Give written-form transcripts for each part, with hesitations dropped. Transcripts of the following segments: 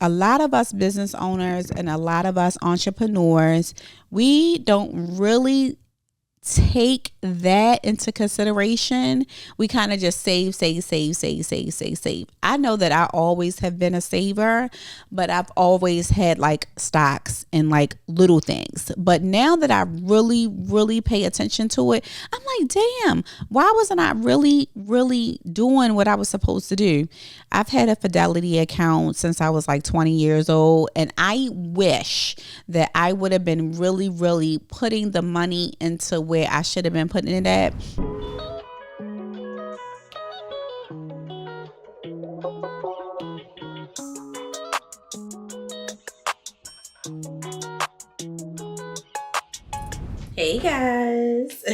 a lot of us business owners and a lot of us entrepreneurs, we don't really take that into consideration. We kind of just save. I know that I always have been a saver, but I've always had like stocks and like little things. But now that I really pay attention to it, I'm like, damn, why wasn't I really doing what I was supposed to do? I've had a Fidelity account since I was like 20 years old, and I wish that I would have been really putting the money into where I should have been putting it at. Hey guys.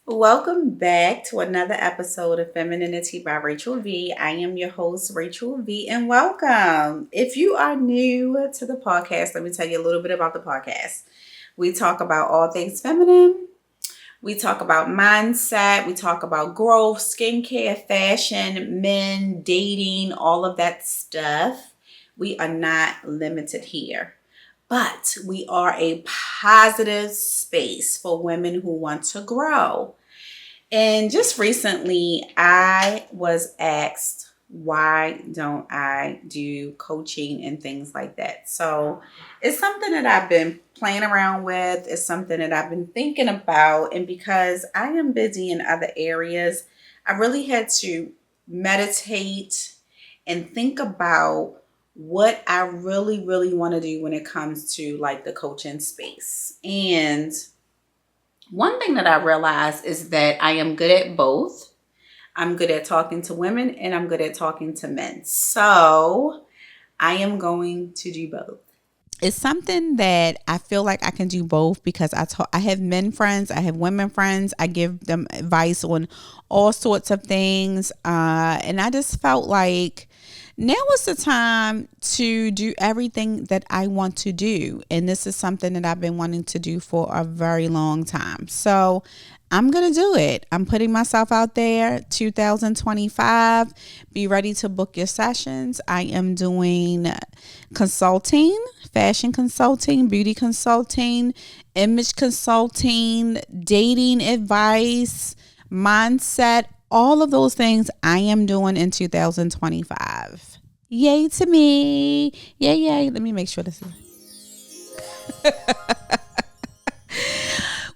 Welcome back to another episode of Femininity by Rachel V. I am your host, Rachel V, and welcome. If you are new to the podcast, let me tell you a little bit about the podcast. We talk about all things feminine. We talk about mindset. We talk about growth, skincare, fashion, men, dating, all of that stuff. We are not limited here. But we are a positive space for women who want to grow. And just recently, I was asked, why don't I do coaching and things like that? So it's something that I've been playing around with. It's something that I've been thinking about. And because I am busy in other areas, I really had to meditate and think about what I really want to do when it comes to like the coaching space. And one thing that I realized is that I am good at both. I'm good at talking to women and I'm good at talking to men. So I am going to do both. It's something that I feel like I can do both because I have men friends, I have women friends. I give them advice on all sorts of things. And I just felt like now is the time to do everything that I want to do. And this is something that I've been wanting to do for a very long time. So I'm going to do it. I'm putting myself out there. 2025. Be ready to book your sessions. I am doing consulting, fashion consulting, beauty consulting, image consulting, dating advice, mindset. All of those things I am doing in 2025. Yay to me. Yay. Let me make sure this is.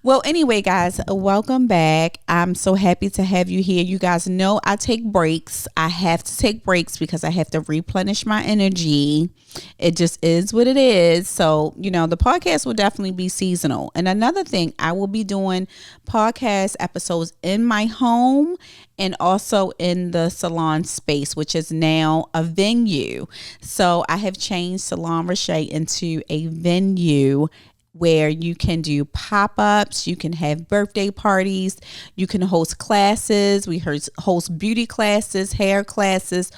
Well, anyway, guys, welcome back. I'm so happy to have you here. You guys know I take breaks. I have to take breaks because I have to replenish my energy. It just is what it is. So, the podcast will definitely be seasonal. And another thing, I will be doing podcast episodes in my home and also in the salon space, which is now a venue. So I have changed Salon Roche into a venue where you can do pop-ups, you can have birthday parties, you can host classes. We host beauty classes, hair classes,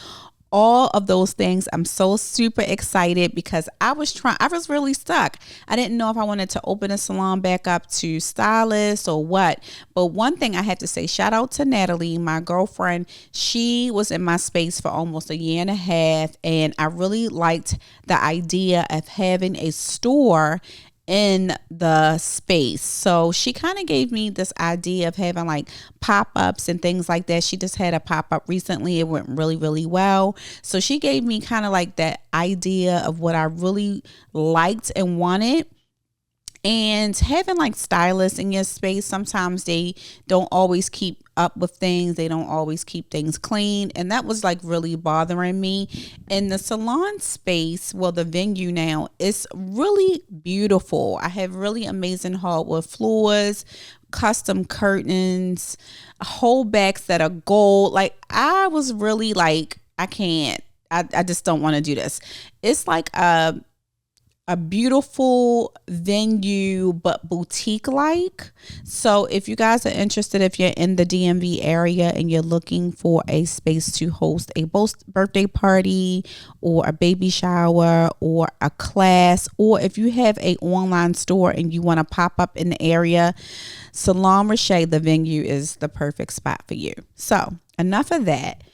all of those things. I'm so super excited because I was really stuck. I didn't know if I wanted to open a salon back up to stylists or what. But one thing I have to say, shout out to Natalie, my girlfriend. She was in my space for almost a year and a half. And I really liked the idea of having a store in the space. So she kind of gave me this idea of having like pop-ups and things like that. She just had a pop-up recently. It went really well. So she gave me kind of like that idea of what I really liked and wanted. And having like stylists in your space, sometimes they don't always keep up with things. They don't always keep things clean. And that was like really bothering me. In the salon space, well, the venue now, is really beautiful. I have really amazing hardwood floors, custom curtains, whole backs that are gold. Like I was really like, I just don't want to do this. It's like a beautiful venue, but boutique like. So if you guys are interested, if you're in the DMV area and you're looking for a space to host a birthday party or a baby shower or a class, or if you have a online store and you want to pop up in the area, Salon Roche, the venue, is the perfect spot for you. So enough of that.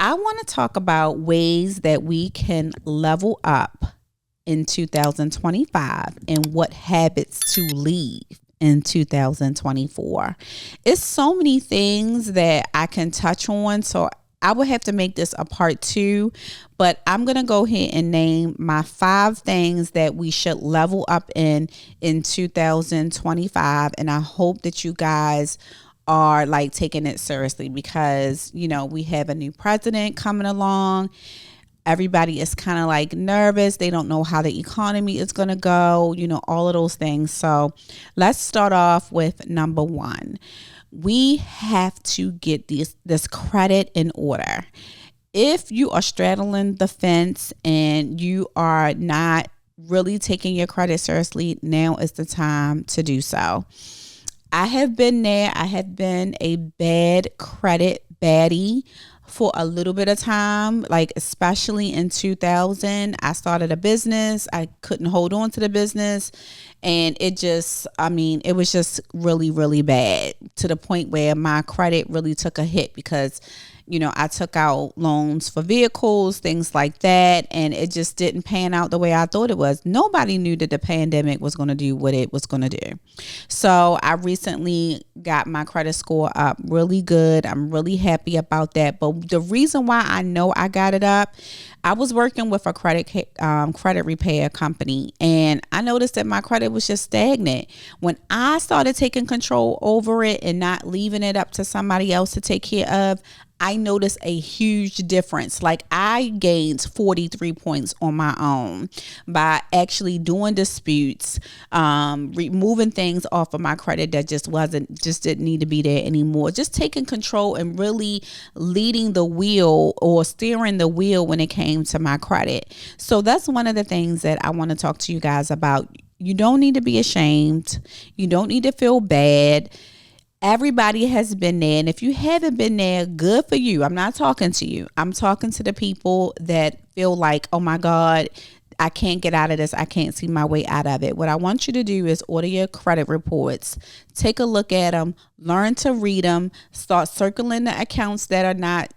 I want to talk about ways that we can level up in 2025 and what habits to leave in 2024. It's so many things that I can touch on. So I would have to make this a part two, but I'm going to go ahead and name my 5 things that we should level up in 2025. And I hope that you guys are like taking it seriously because, we have a new president coming along. Everybody is kind of like nervous. They don't know how the economy is going to go, all of those things. So let's start off with number 1. We have to get this credit in order. If you are straddling the fence and you are not really taking your credit seriously, now is the time to do so. I have been there. I have been a bad credit baddie for a little bit of time, like especially in 2000. I started a business. I couldn't hold on to the business. And it was just really, really bad to the point where my credit really took a hit because, I took out loans for vehicles, things like that. And it just didn't pan out the way I thought it was. Nobody knew that the pandemic was going to do what it was going to do. So I recently got my credit score up really good. I'm really happy about that. But the reason why I know I got it up, I was working with a credit repair company, and I noticed that my credit was just stagnant. When I started taking control over it and not leaving it up to somebody else to take care of, I noticed a huge difference. Like I gained 43 points on my own by actually doing disputes, removing things off of my credit that just didn't need to be there anymore. Just taking control and really leading the wheel or steering the wheel when it came to my credit. So that's one of the things that I want to talk to you guys about. You don't need to be ashamed. You don't need to feel bad. Everybody has been there. And if you haven't been there, good for you. I'm not talking to you. I'm talking to the people that feel like, oh my God, I can't get out of this. I can't see my way out of it. What I want you to do is order your credit reports. Take a look at them. Learn to read them. Start circling the accounts that are not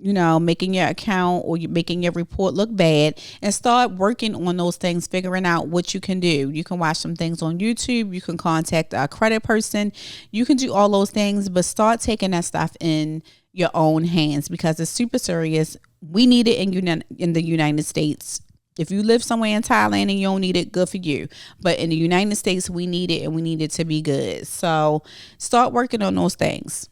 making your account or making your report look bad, and start working on those things, figuring out what you can do. You can watch some things on YouTube. You can contact a credit person. You can do all those things, but start taking that stuff in your own hands because it's super serious. We need it in the United States. If you live somewhere in Thailand and you don't need it, good for you. But in the United States, we need it, and we need it to be good. So start working on those things.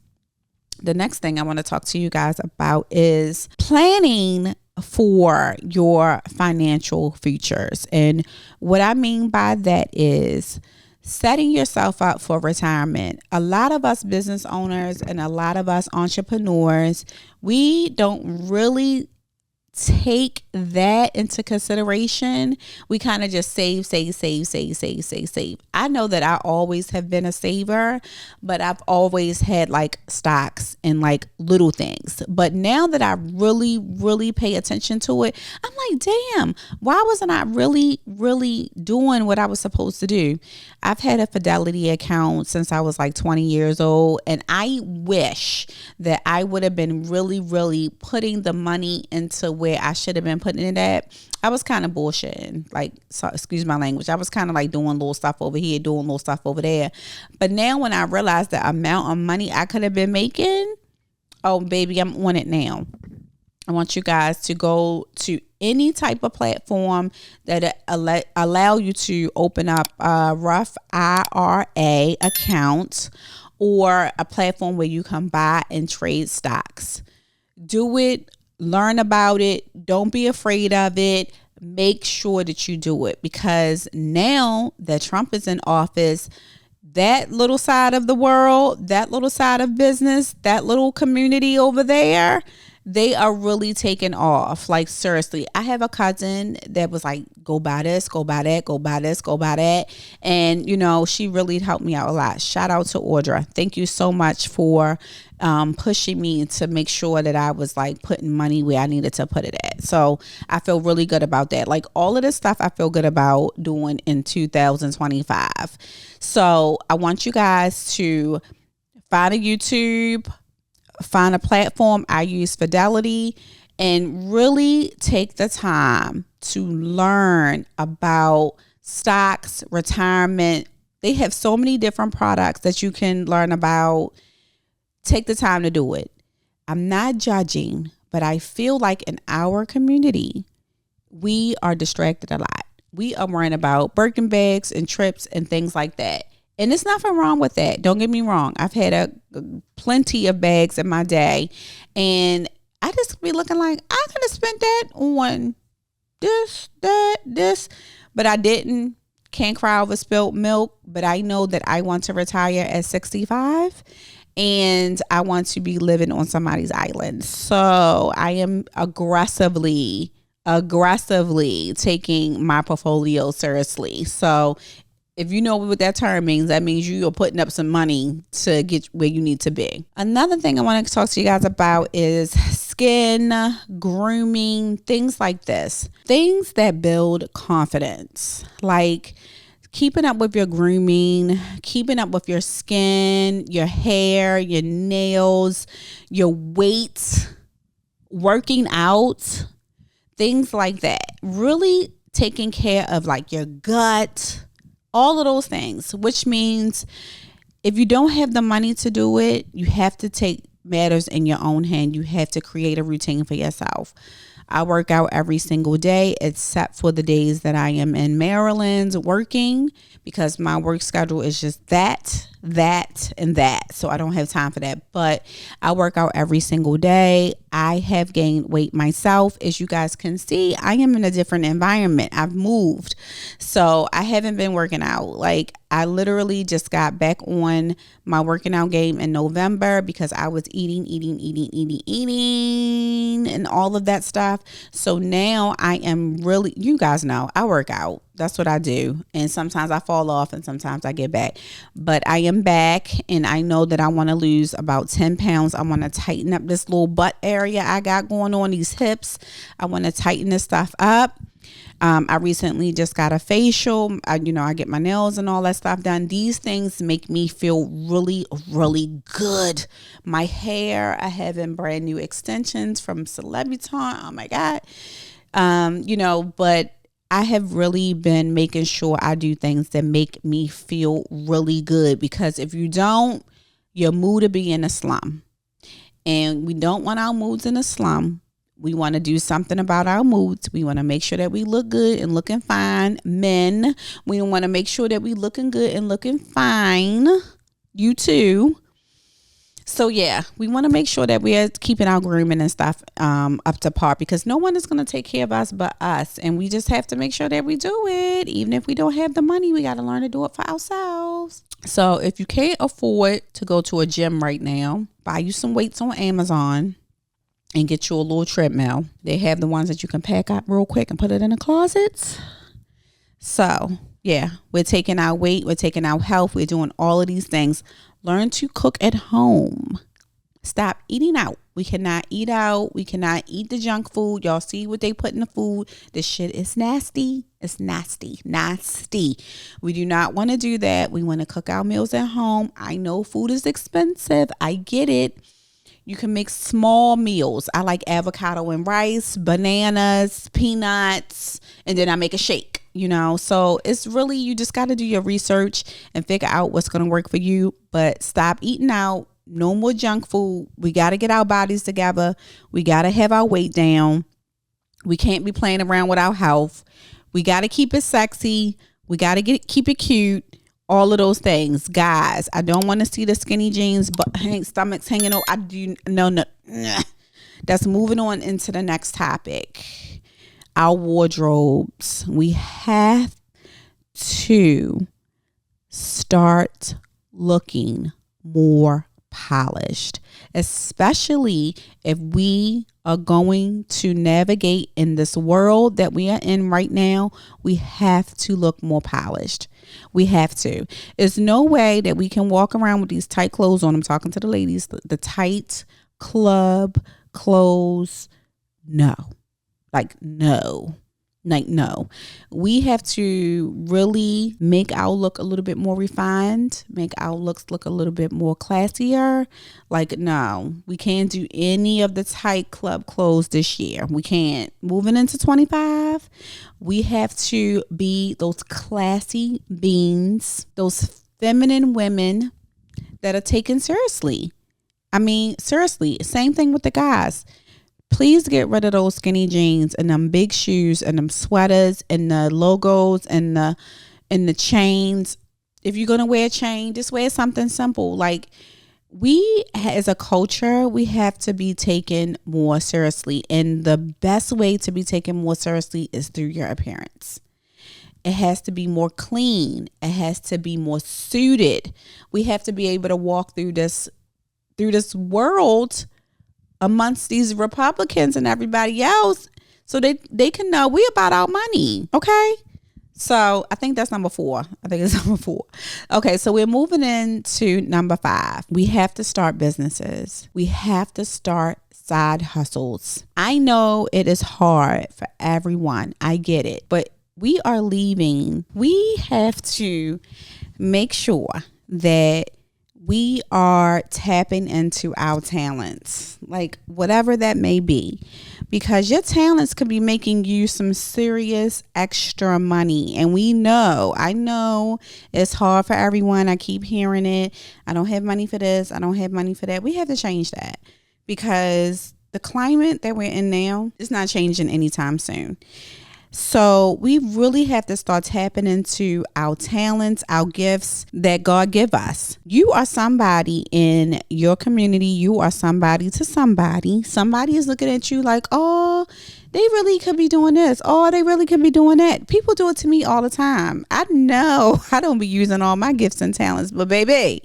The next thing I want to talk to you guys about is planning for your financial futures. And what I mean by that is setting yourself up for retirement. A lot of us business owners and a lot of us entrepreneurs, we don't really take that into consideration. We kind of just save. I know that I always have been a saver, but I've always had like stocks and like little things. But now that I really, really pay attention to it, I'm like, damn, why wasn't I really, really doing what I was supposed to do? I've had a Fidelity account since I was like 20 years old, and I wish that I would have been really, really putting the money into where I should have been putting it at. I was kind of bullshitting, like, so, excuse my language. I was kind of like doing little stuff over here, doing little stuff over there. But now when I realized the amount of money I could have been making, oh baby, I'm on it now. I want you guys to go to any type of platform that allow you to open up a Roth IRA account, or a platform where you can buy and trade stocks. Do it. Learn about it. Don't be afraid of it. Make sure that you do it, because now that Trump is in office, that little side of the world, that little side of business, that little community over there, they are really taking off. Like, seriously, I have a cousin that was like, go buy this, go buy that, go buy this, go buy that. And, she really helped me out a lot. Shout out to Audra. Thank you so much for pushing me to make sure that I was like putting money where I needed to put it at. So I feel really good about that. Like, all of this stuff I feel good about doing in 2025. So I want you guys to find a YouTube, find a platform. I use Fidelity, and really take the time to learn about stocks, retirement. They have so many different products that you can learn about. Take the time to do it. I'm not judging, but I feel like in our community, we are distracted a lot. We are worrying about Birkin bags and trips and things like that. And there's nothing wrong with that. Don't get me wrong. I've had plenty of bags in my day, and I just be looking like I could have spent that on this, but I didn't. Can't cry over spilled milk, but I know that I want to retire at 65, and I want to be living on somebody's island. So I am aggressively taking my portfolio seriously. So if you know what that term means, that means you are putting up some money to get where you need to be. Another thing I want to talk to you guys about is skin, grooming, things like this. Things that build confidence, like keeping up with your grooming, keeping up with your skin, your hair, your nails, your weight, working out, things like that. Really taking care of like your gut, all of those things, which means if you don't have the money to do it, you have to take matters in your own hand. You have to create a routine for yourself. I work out every single day except for the days that I am in Maryland working, because my work schedule is just that, and that. So I don't have time for that. But I work out every single day. I have gained weight myself. As you guys can see, I am in a different environment. I've moved. So I haven't been working out. Like, I literally just got back on my working out game in November because I was eating, and all of that stuff. So now I am really, you guys know, I work out. That's what I do. And sometimes I fall off and sometimes I get back. But I am back, and I know that I want to lose about 10 pounds. I want to tighten up this little butt area I got going on, these hips. I want to tighten this stuff up. I recently just got a facial. I get my nails and all that stuff done. These things make me feel really, really good. My hair, I have in brand new extensions from Celebuton. Oh my God. But I have really been making sure I do things that make me feel really good, because if you don't, your mood will be in a slum, and we don't want our moods in a slum. We want to do something about our moods. We want to make sure that we look good and looking fine. Men, we want to make sure that we looking good and looking fine. You too. So yeah, we want to make sure that we are keeping our grooming and stuff up to par, because no one is going to take care of us but us. And we just have to make sure that we do it. Even if we don't have the money, we got to learn to do it for ourselves. So if you can't afford to go to a gym right now, buy you some weights on Amazon and get you a little treadmill. They have the ones that you can pack up real quick and put it in the closet. So yeah, we're taking our weight, we're taking our health, we're doing all of these things. Learn to cook at home. Stop eating out. We cannot eat out. We cannot eat the junk food. Y'all see what they put in the food. This shit is nasty. It's nasty. We do not want to do that. We want to cook our meals at home. I know food is expensive. I get it. You can make small meals. I like avocado and rice, bananas, peanuts, and then I make a shake. So it's really, you just got to do your research and figure out what's going to work for you. But stop eating out. No more junk food. We got to get our bodies together. We got to have our weight down. We can't be playing around with our health. We got to keep it sexy. We got to keep it cute. All of those things. Guys, I don't want to see the skinny jeans, but stomachs hanging out. I do. No. That's moving on into the next topic. Our wardrobes. We have to start looking more polished, especially if we are going to navigate in this world that we are in right now. We have to look more polished. We have to. There's no way that we can walk around with these tight clothes on. I'm talking to the ladies, the tight club clothes. No. Like, no, we have to really make our look a little bit more refined, make our looks look a little bit more classier. Like, no, we can't do any of the tight club clothes this year. We can't. Moving into 25, we have to be those classy beings, those feminine women that are taken seriously. I mean, seriously, same thing with the guys. Please get rid of those skinny jeans and them big shoes and them sweaters and the logos and the chains. If you're gonna wear a chain, just wear something simple. Like, we as a culture, we have to be taken more seriously, and the best way to be taken more seriously is through your appearance. It has to be more clean. It has to be more suited. We have to be able to walk through this world amongst these Republicans and everybody else, so they can know we about our money. Okay. So I think that's number 4. I think it's number 4. Okay. So we're moving into number 5. We have to start businesses. We have to start side hustles. I know it is hard for everyone. I get it, but we are leaving. We have to make sure that we are tapping into our talents, like whatever that may be, because your talents could be making you some serious extra money. And I know it's hard for everyone. I keep hearing it. I don't have money for this. I don't have money for that. We have to change that, because the climate that we're in now is not changing anytime soon. So we really have to start tapping into our talents, our gifts that God give us. You are somebody in your community. You are somebody to somebody. Somebody is looking at you like, oh, they really could be doing this. Oh, they really could be doing that. People do it to me all the time. I know I don't be using all my gifts and talents, but baby,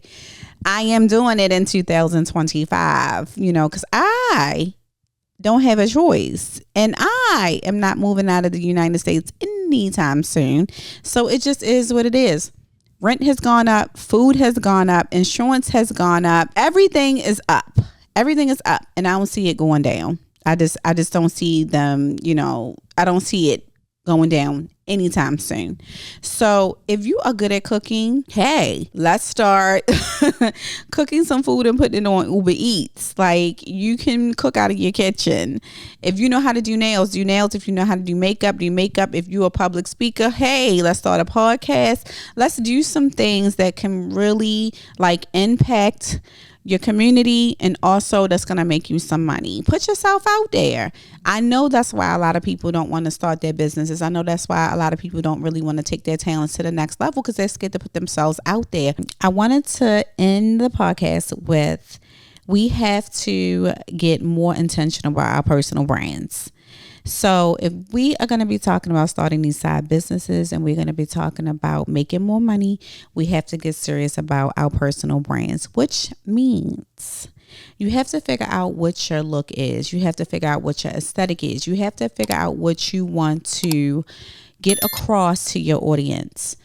I am doing it in 2025, because I don't have a choice, and I am not moving out of the United States anytime soon. So it just is what it is. Rent has gone up, food has gone up, insurance has gone up, everything is up. Everything is up, and I don't see it going down. I just don't see them, I don't see it going down anytime soon. So if you are good at cooking, hey, let's start cooking some food and putting it on Uber Eats. Like, you can cook out of your kitchen. If you know how to do nails, do nails. If you know how to do makeup, do makeup. If you're a public speaker, hey, let's start a podcast. Let's do some things that can really impact your community, and also that's going to make you some money. Put yourself out there. I know that's why a lot of people don't want to start their businesses. I know that's why a lot of people don't really want to take their talents to the next level, because they're scared to put themselves out there. I wanted to end the podcast with, we have to get more intentional about our personal brands. So if we are going to be talking about starting these side businesses, and we're going to be talking about making more money, we have to get serious about our personal brands, which means you have to figure out what your look is. You have to figure out what your aesthetic is. You have to figure out what you want to get across to your audience.